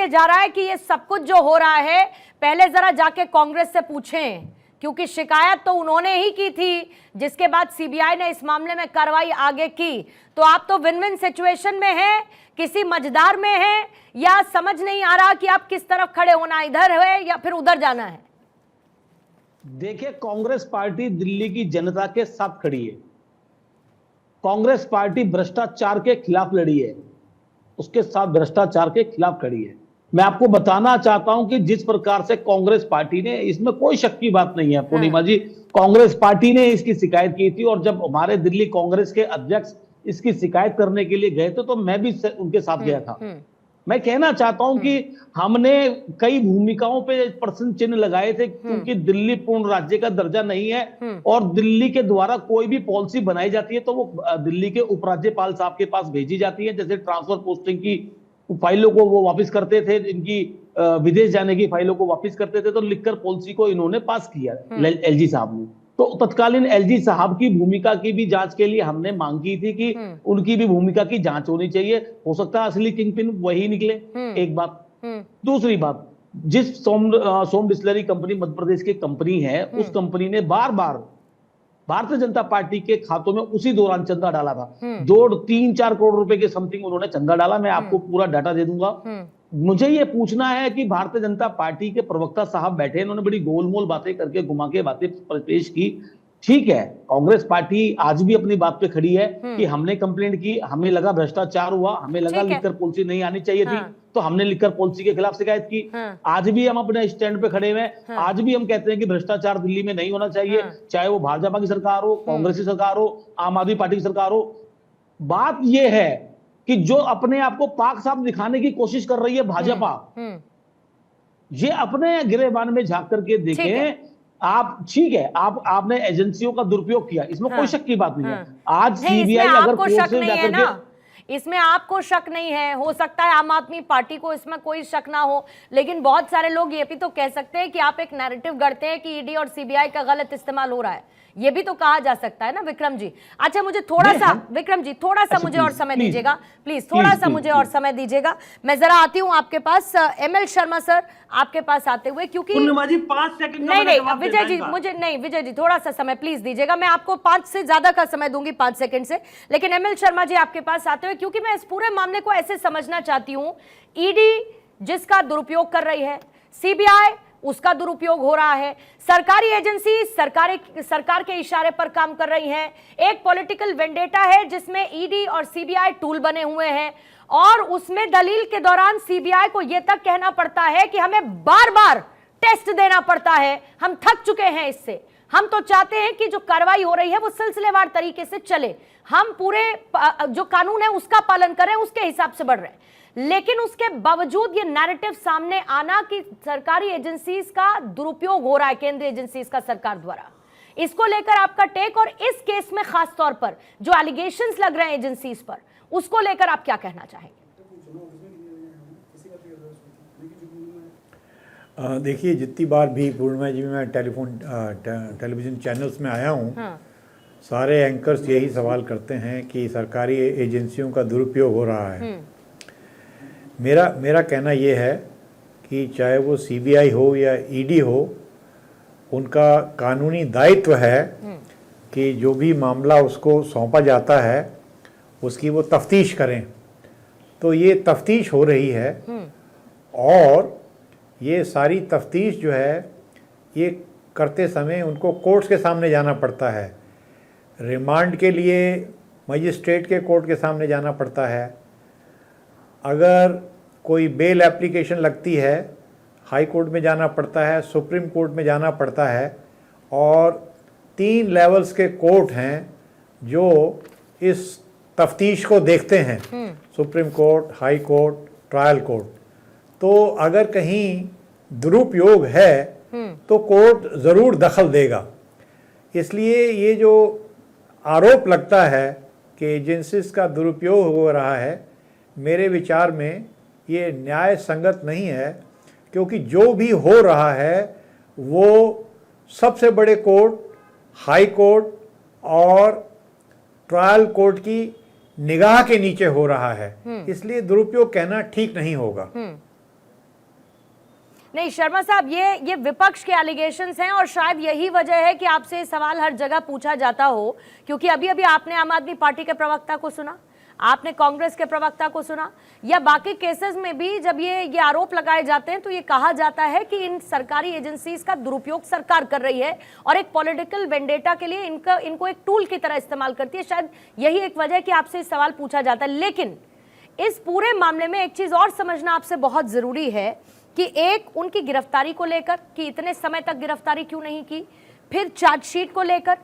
ये जा रहा है कि ये सब कुछ जो हो रहा है पहले जरा जाके कांग्रेस से पूछें, क्योंकि शिकायत तो उन्होंने ही की थी, जिसके बाद सीबीआई ने इस मामले में कार्रवाई आगे की। तो आप तो विन विन सिचुएशन में हैं, किसी मझदार में हैं, या समझ नहीं आ रहा कि आप किस तरफ खड़े होना, इधर है या फिर उधर जाना है। देखिए, कांग्रेस पार्टी दिल्ली की जनता के साथ खड़ी है। कांग्रेस पार्टी भ्रष्टाचार के खिलाफ लड़ी है, उसके साथ भ्रष्टाचार के खिलाफ खड़ी है। मैं आपको बताना चाहता हूं कि जिस प्रकार से कांग्रेस पार्टी ने, इसमें कोई शक की बात नहीं है पूर्णिमा जी, कांग्रेस पार्टी ने इसकी शिकायत की थी, और जब हमारे दिल्ली कांग्रेस के अध्यक्ष इसकी शिकायत करने के लिए गए थे तो मैं भी उनके साथ गया था। मैं कहना चाहता हूं कि हमने कई भूमिकाओं पे प्रश्न चिन्ह लगाए थे, क्योंकि दिल्ली पूर्ण राज्य का दर्जा नहीं है, और दिल्ली के द्वारा कोई भी पॉलिसी बनाई जाती है तो वो दिल्ली के उपराज्यपाल साहब के पास भेजी जाती है। जैसे ट्रांसफर पोस्टिंग की फाइलों को वो वापस करते थे, इनकी विदेश जाने की फाइलों को वापस करते थे, तो लिखकर पॉलिसी को इन्होंने पास किया एलजी साहब ने। तो तत्कालीन एलजी साहब की भूमिका की भी जांच के लिए हमने मांग की थी कि उनकी भी भूमिका की जांच होनी चाहिए। हो सकता है असली किंगपिन वही निकले, एक बात। दूसरी बात, जिस सोम डिस्टिलरी कंपनी मध्य प्रदेश की कंपनी है, उस कंपनी ने बार बार भारतीय जनता पार्टी के खातों में उसी दौरान चंदा डाला था। 2-3-4 करोड़ रुपए के समथिंग उन्होंने चंदा डाला। मैं आपको पूरा डाटा दे दूंगा। मुझे ये पूछना है कि भारतीय जनता पार्टी के प्रवक्ता साहब बैठे, इन्होंने बड़ी गोलमोल बातें करके, घुमा के बातें पेश की। ठीक है, कांग्रेस पार्टी आज भी अपनी बात पे खड़ी है कि हमने कंप्लेंट की, हमें लगा भ्रष्टाचार हुआ, हमें लगा लिखकर पॉलिसी नहीं आनी चाहिए थी, तो हमने लिखकर पॉलिसी के खिलाफ शिकायत की। आज भी हम अपने स्टैंड पे खड़े हुए हैं। आज भी हम कहते हैं कि भ्रष्टाचार दिल्ली में नहीं होना चाहिए, चाहे वो भाजपा की सरकार हो, कांग्रेस की सरकार हो, आम आदमी पार्टी की सरकार हो। बात यह है कि जो अपने आप को पाक साफ दिखाने की कोशिश कर रही है भाजपा, ये अपने गिरेबान में झांक करके देखें। आप ठीक है, आपने एजेंसियों का दुरुपयोग किया, इसमें कोई शक की बात नहीं है। आज सीबीआई अगर कोर्ट से जाकर के, इसमें आपको शक नहीं है, हो सकता है आम आदमी पार्टी को इसमें कोई शक ना हो, लेकिन बहुत सारे लोग ये भी तो कह सकते हैं कि आप एक नैरेटिव गढ़ते हैं कि ईडी और सीबीआई का गलत इस्तेमाल हो रहा है। ये भी तो कहा जा सकता है ना विक्रम जी। अच्छा, मुझे थोड़ा सा विक्रम जी, थोड़ा सा मुझे और समय दीजिएगा प्लीज, थोड़ा सा मुझे और समय दीजिएगा। मैं जरा आती हूँ आपके पास, एमएल शर्मा सर आपके पास आते हुए, क्योंकि 5 सेकंड नहीं विजय जी, मुझे नहीं, विजय जी थोड़ा सा समय प्लीज दीजिएगा। मैं आपको 5 से ज्यादा का समय दूंगी, 5 सेकंड से, लेकिन एमएल शर्मा जी आपके पास आते हुए, क्योंकि मैं इस पूरे मामले को ऐसे समझना चाहती हूँ, ईडी जिसका दुरुपयोग कर रही है, सीबीआई उसका दुरुपयोग हो रहा है, सरकारी एजेंसी सरकार के इशारे पर काम कर रही हैं, एक पॉलिटिकल वेंडेटा है जिसमें ईडी और सीबीआई टूल बने हुए हैं, और उसमें दलील के दौरान सीबीआई को यह तक कहना पड़ता है कि हमें बार बार टेस्ट देना पड़ता है, हम थक चुके हैं इससे, हम तो चाहते हैं कि जो कार्रवाई हो रही है वो सिलसिलेवार तरीके से चले, हम पूरे जो कानून है उसका पालन करें, उसके हिसाब से बढ़ रहे हैं। लेकिन उसके बावजूद ये नैरेटिव सामने आना कि सरकारी एजेंसीज का दुरुपयोग हो रहा है, केंद्रीय एजेंसीज का सरकार द्वारा, इसको लेकर आपका टेक, और इस केस में खास तौर पर जो एलिगेशंस लग रहे हैं एजेंसीज पर, उसको लेकर आप क्या कहना चाहेंगे? देखिए, जितनी बार भी पूर्णिमा जी मैं टेलीविजन चैनल्स में आया हूँ, सारे एंकर्स यही सवाल करते हैं कि सरकारी एजेंसियों का दुरुपयोग हो रहा है। मेरा कहना ये है कि चाहे वो सीबीआई हो या ईडी हो, उनका कानूनी दायित्व है कि जो भी मामला उसको सौंपा जाता है उसकी वो तफ्तीश करें। तो ये तफ्तीश हो रही है, और ये सारी तफ्तीश जो है, ये करते समय उनको कोर्ट्स के सामने जाना पड़ता है, रिमांड के लिए मजिस्ट्रेट के कोर्ट के सामने जाना पड़ता है, अगर कोई बेल एप्लीकेशन लगती है हाई कोर्ट में जाना पड़ता है, सुप्रीम कोर्ट में जाना पड़ता है, और 3 लेवल्स के कोर्ट हैं जो इस तफ्तीश को देखते हैं, supreme court, high court, trial court. तो अगर कहीं दुरुपयोग है तो कोर्ट ज़रूर दखल देगा। इसलिए ये जो आरोप लगता है कि एजेंसीज का दुरुपयोग हो रहा है, मेरे विचार में ये न्याय संगत नहीं है, क्योंकि जो भी हो रहा है वो सबसे बड़े कोर्ट, हाई कोर्ट और ट्रायल कोर्ट की निगाह के नीचे हो रहा है। इसलिए दुरुपयोग कहना ठीक नहीं होगा। नहीं शर्मा साहब, ये विपक्ष के एलिगेशंस हैं और शायद यही वजह है कि आपसे ये सवाल हर जगह पूछा जाता हो, क्योंकि अभी अभी आपने आम आदमी पार्टी के प्रवक्ता को सुना, आपने कांग्रेस के प्रवक्ता को सुना, या बाकी केसेस में भी जब ये आरोप लगाए जाते हैं तो ये कहा जाता है कि इन सरकारी एजेंसीज का दुरुपयोग सरकार कर रही है और एक पॉलिटिकल वेंडेटा के लिए इनको एक टूल की तरह इस्तेमाल करती है। शायद यही एक वजह है कि आपसे सवाल पूछा जाता है। लेकिन इस पूरे मामले में एक चीज और समझना आपसे बहुत जरूरी है कि एक उनकी गिरफ्तारी को लेकर कि इतने समय तक गिरफ्तारी क्यों नहीं की, फिर चार्जशीट को लेकर,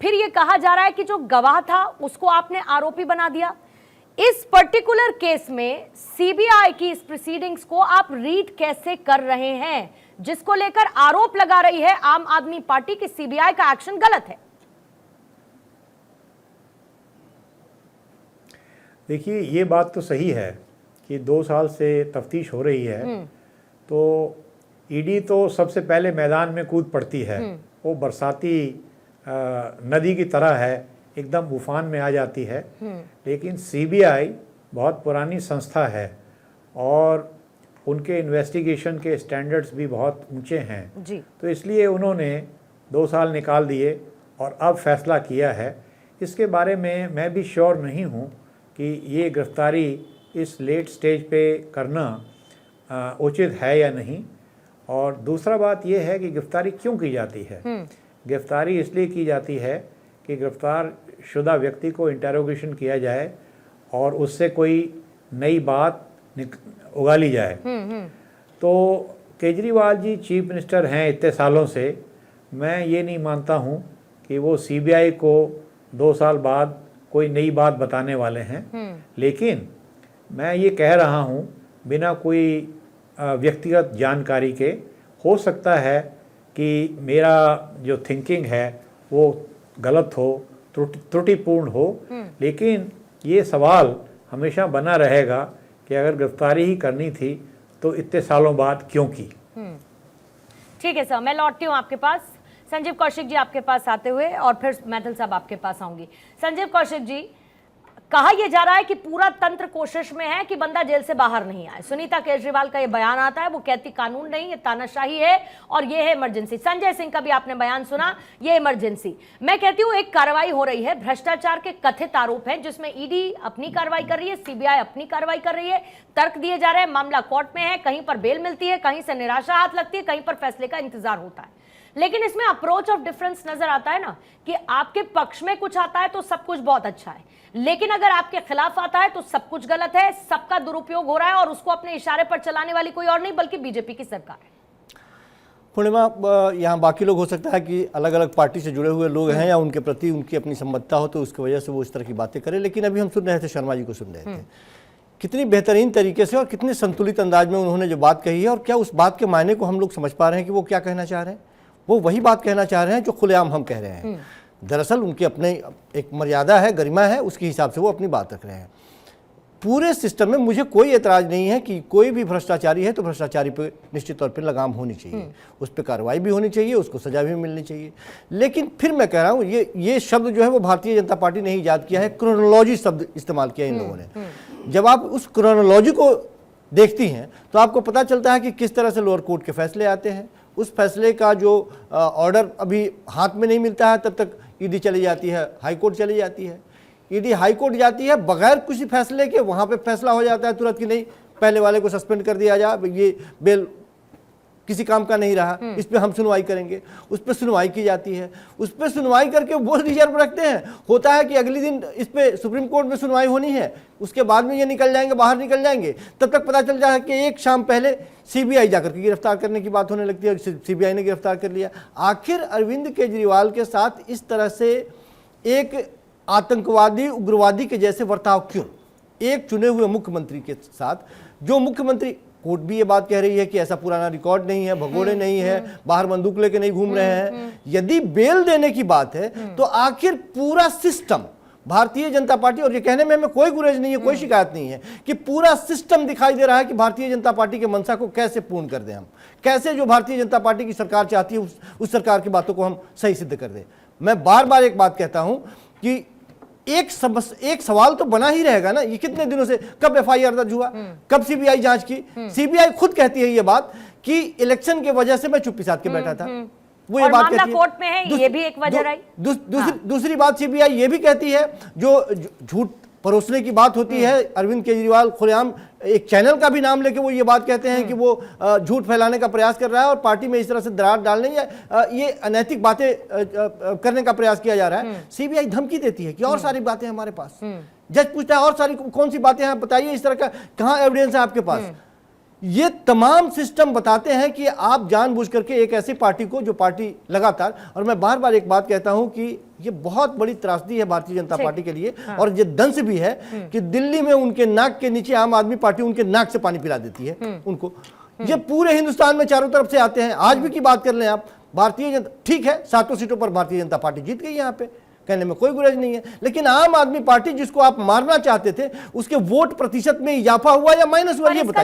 फिर ये कहा जा रहा है कि जो गवाह था उसको आपने आरोपी बना दिया। इस पर्टिकुलर केस में सीबीआई की इस प्रोसीडिंग्स को आप रीड कैसे कर रहे हैं, जिसको लेकर आरोप लगा रही है आम आदमी पार्टी की सीबीआई का एक्शन गलत है? देखिए, ये बात तो सही है कि 2 साल से तफ्तीश हो रही है, तो ईडी तो सबसे पहले मैदान में कूद पड़ती है। वो बरसाती नदी की तरह है, एकदम उफान में आ जाती है। लेकिन सीबीआई बहुत पुरानी संस्था है और उनके इन्वेस्टिगेशन के स्टैंडर्ड्स भी बहुत ऊंचे हैं जी। तो इसलिए उन्होंने 2 साल निकाल दिए और अब फैसला किया है। इसके बारे में मैं भी श्योर नहीं हूँ कि ये गिरफ्तारी इस लेट स्टेज पे करना उचित है या नहीं। और दूसरा बात यह है कि गिरफ्तारी क्यों की जाती है। गिरफ्तारी इसलिए की जाती है कि गिरफ्तार शुदा व्यक्ति को इंटेरोगेशन किया जाए और उससे कोई नई बात उगाली जाए। तो केजरीवाल जी चीफ मिनिस्टर हैं इतने सालों से, मैं ये नहीं मानता हूँ कि वो सीबीआई को 2 साल बाद कोई नई बात बताने वाले हैं। लेकिन मैं ये कह रहा हूँ बिना कोई व्यक्तिगत जानकारी के, हो सकता है कि मेरा जो थिंकिंग है वो गलत हो, त्रुटिपूर्ण हो, लेकिन ये सवाल हमेशा बना रहेगा कि अगर गिरफ्तारी ही करनी थी तो इतने सालों बाद क्यों की। ठीक है सर, मैं लौटती हूँ आपके पास। संजीव कौशिक जी आपके पास आते हुए और फिर मैथल साहब आपके पास आऊंगी। संजीव कौशिक जी, कहा यह जा रहा है कि पूरा तंत्र कोशिश में है कि बंदा जेल से बाहर नहीं आए। सुनीता केजरीवाल का ये बयान आता है, वो कहती कानून नहीं, ये तानाशाही है और ये है इमरजेंसी। संजय सिंह का भी आपने बयान सुना, ये इमरजेंसी। मैं कहती हूँ एक कार्रवाई हो रही है, भ्रष्टाचार के कथित आरोप हैं जिसमें ईडी अपनी कार्रवाई कर रही है, सीबीआई अपनी कार्रवाई कर रही है, तर्क दिए जा रहे हैं, मामला कोर्ट में है, कहीं पर बेल मिलती है, कहीं से निराशा हाथ लगती है, कहीं पर फैसले का इंतजार होता है। लेकिन इसमें अप्रोच ऑफ डिफरेंस नजर आता है ना, कि आपके पक्ष में कुछ आता है तो सब कुछ बहुत अच्छा है, लेकिन अगर आपके खिलाफ आता है तो सब कुछ गलत है, सबका दुरुपयोग हो रहा है और उसको अपने इशारे पर चलाने वाली कोई और नहीं बल्कि बीजेपी की सरकार है। पूर्णिमा, यहाँ बाकी लोग हो सकता है कि अलग अलग पार्टी से जुड़े हुए लोग हैं या उनके प्रति उनकी अपनी सम्मतता हो तो उसकी वजह से वो इस तरह की बातें करें। लेकिन अभी हम सुन रहे थे, शर्मा जी को सुन रहे थे, कितनी बेहतरीन तरीके से और कितने संतुलित अंदाज में उन्होंने जो बात कही है, और क्या उस बात के मायने को हम लोग समझ पा रहे हैं कि वो क्या कहना चाह रहे हैं। वो वही बात कहना चाह रहे हैं जो खुलेआम हम कह रहे हैं। दरअसल उनकी अपने एक मर्यादा है, गरिमा है, उसके हिसाब से वो अपनी बात रख रहे हैं। पूरे सिस्टम में मुझे कोई एतराज़ नहीं है कि कोई भी भ्रष्टाचारी है तो भ्रष्टाचारी पे निश्चित तौर पे लगाम होनी चाहिए, उस पर कार्रवाई भी होनी चाहिए, उसको सजा भी मिलनी चाहिए। लेकिन फिर मैं कह रहा हूँ ये शब्द जो है वो भारतीय जनता पार्टी ने ही ईजाद किया है, क्रोनोलॉजी शब्द इस्तेमाल किया इन लोगों ने। जब आप उस क्रोनोलॉजी को देखती हैं तो आपको पता चलता है कि किस तरह से लोअर कोर्ट के फैसले आते हैं। उस फैसले का जो ऑर्डर अभी हाथ में नहीं मिलता है तब तक ईडी चली जाती है, हाई कोर्ट चली जाती है, ईडी हाई कोर्ट जाती है बगैर किसी फैसले के, वहाँ पे फैसला हो जाता है तुरंत कि नहीं, पहले वाले को सस्पेंड कर दिया जाए, ये बेल किसी काम का नहीं रहा, इस पे हम सुनवाई करेंगे। उस पर सुनवाई की जाती है, उस पर सुनवाई करके वो रिजर्व रखते हैं। होता है कि अगले दिन इस पे सुप्रीम कोर्ट में सुनवाई होनी है, उसके बाद में ये निकल जाएंगे, बाहर निकल जाएंगे, तब तक पता चल जाए कि एक शाम पहले सीबीआई जाकर के गिरफ्तार करने की बात होने लगती है, सीबीआई ने गिरफ्तार कर लिया। आखिर अरविंद केजरीवाल के साथ इस तरह से एक आतंकवादी उग्रवादी के जैसे बर्ताव क्यों एक चुने हुए मुख्यमंत्री के साथ, जो मुख्यमंत्री, कोर्ट भी ये बात कह रही है कि ऐसा पुराना रिकॉर्ड नहीं है, भगोड़े नहीं है, बाहर बंदूक लेके नहीं घूम रहे हैं। यदि बेल देने की बात है तो आखिर पूरा सिस्टम भारतीय जनता पार्टी, और ये कहने में हमें कोई गुरेज नहीं है, कोई शिकायत नहीं है कि पूरा सिस्टम दिखाई दे रहा है कि भारतीय जनता पार्टी के मंशा को कैसे पूर्ण कर दें हम, कैसे जो भारतीय जनता पार्टी की सरकार चाहती है उस सरकार की बातों को हम सही सिद्ध कर दें। मैं बार बार एक बात कहता हूं कि एक सवाल तो बना ही रहेगा ना, ये कितने दिनों से, कब एफआईआर दर्ज हुआ, कब सीबीआई जांच की। सीबीआई खुद कहती है ये बात कि इलेक्शन के वजह से मैं चुप्पी साध के बैठा था, वो ये और बात मामला कहती है। कोर्ट में है, ये भी एक वजह रही। दूसरी बात सीबीआई ये भी कहती है, जो झूठ परोसने की बात होती है, अरविंद केजरीवाल खुलेआम एक चैनल का भी नाम लेके वो ये बात कहते हैं कि वो झूठ फैलाने का प्रयास कर रहा है और पार्टी में इस तरह से दरार डालने या ये अनैतिक बातें करने का प्रयास किया जा रहा है। सीबीआई धमकी देती है कि और सारी बातें हमारे पास, जज पूछता है और सारी कौन सी बातें हैं बताइए, इस तरह का कहाँ एविडेंस है आपके पास। ये तमाम सिस्टम बताते हैं कि आप जानबूझ करके एक ऐसी पार्टी को, जो पार्टी लगातार, और मैं बार बार एक बात कहता हूं कि ये बहुत बड़ी त्रासदी है भारतीय जनता पार्टी के लिए, और ये दंश भी है कि दिल्ली में उनके नाक के नीचे आम आदमी पार्टी उनके नाक से पानी पिला देती है उनको। ये पूरे हिंदुस्तान में चारों तरफ से आते हैं। आज भी की बात कर लें आप, भारतीय जनता, ठीक है 7 सीटों पर भारतीय जनता पार्टी जीत गई, यहाँ पे कहने में कोई गुरेज नहीं है, लेकिन आम आदमी पार्टी जिसको आप मारना चाहते थे, उसके वोट प्रतिशत में इजाफा हुआ या माइनस हुआ, ये बताइए।